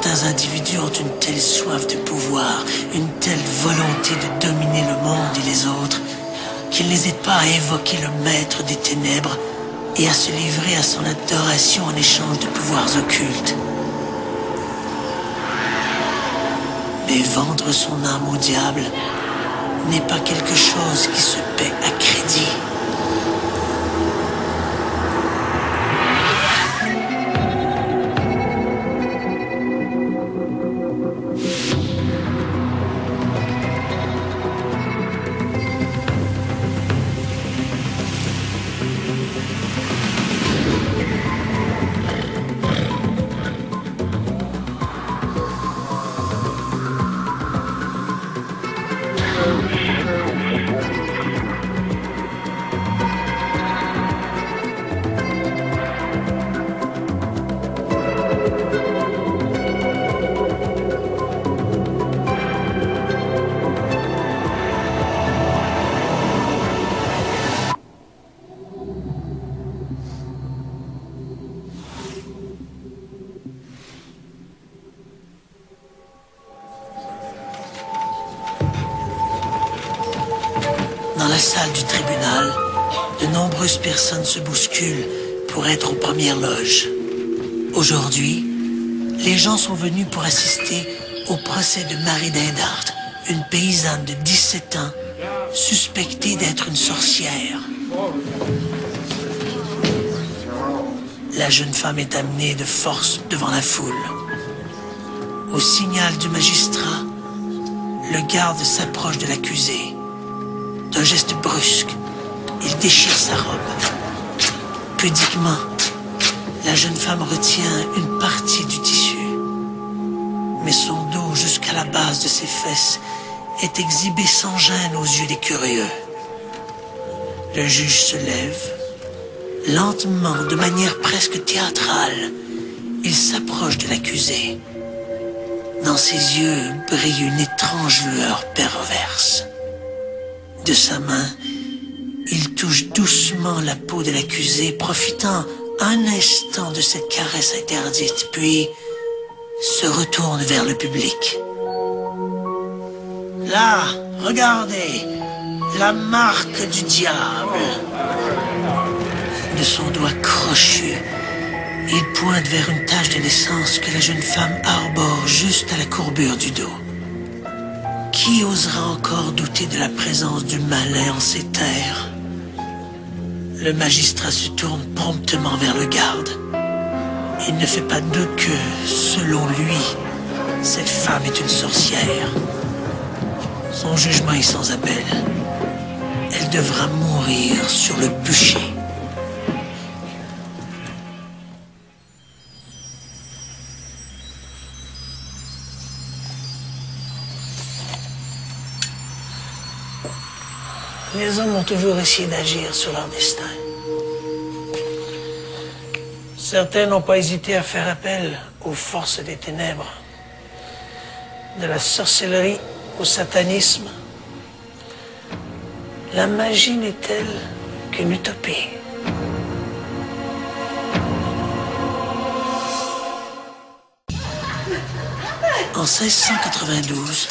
Certains individus ont une telle soif de pouvoir, une telle volonté de dominer le monde et les autres, qu'ils n'hésitent pas à évoquer le maître des ténèbres et à se livrer à son adoration en échange de pouvoirs occultes. Mais vendre son âme au diable n'est pas quelque chose qui se paie à crédit. Dans la salle du tribunal, de nombreuses personnes se bousculent pour être aux premières loges. Aujourd'hui, les gens sont venus pour assister au procès de Marie Dindart, une paysanne de 17 ans, suspectée d'être une sorcière. La jeune femme est amenée de force devant la foule. Au signal du magistrat, le garde s'approche de l'accusée. D'un geste brusque, il déchire sa robe. Pudiquement, la jeune femme retient une partie du tissu. Mais son dos jusqu'à la base de ses fesses est exhibé sans gêne aux yeux des curieux. Le juge se lève. Lentement, de manière presque théâtrale, il s'approche de l'accusé. Dans ses yeux brille une étrange lueur perverse. De sa main, il touche doucement la peau de l'accusé, profitant un instant de cette caresse interdite, puis se retourne vers le public. Là, regardez, la marque du diable. De son doigt crochu, il pointe vers une tache de naissance que la jeune femme arbore juste à la courbure du dos. Qui osera encore douter de la présence du malin en ces terres? Le magistrat se tourne promptement vers le garde. Il ne fait pas de doute que, selon lui, cette femme est une sorcière. Son jugement est sans appel. Elle devra mourir sur le bûcher. Les hommes ont toujours essayé d'agir sur leur destin. Certains n'ont pas hésité à faire appel aux forces des ténèbres, de la sorcellerie au satanisme. La magie n'est-elle qu'une utopie? En 1692,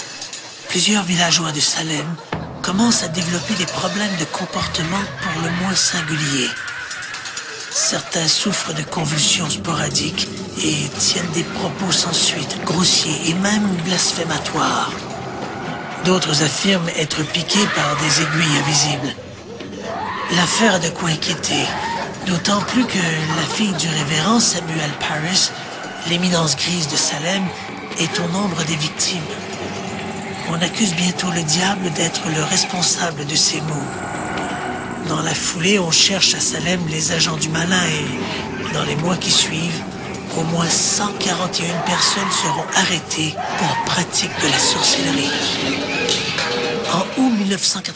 plusieurs villageois de Salem commencent à développer des problèmes de comportement pour le moins singuliers. Certains souffrent de convulsions sporadiques et tiennent des propos sans suite, grossiers et même blasphématoires. D'autres affirment être piqués par des aiguilles invisibles. L'affaire a de quoi inquiéter, d'autant plus que la fille du révérend Samuel Parris, l'éminence grise de Salem, est au nombre des victimes. On accuse bientôt le diable d'être le responsable de ces maux. Dans la foulée, on cherche à Salem les agents du malin et, dans les mois qui suivent, au moins 141 personnes seront arrêtées pour pratique de la sorcellerie. En août 1980,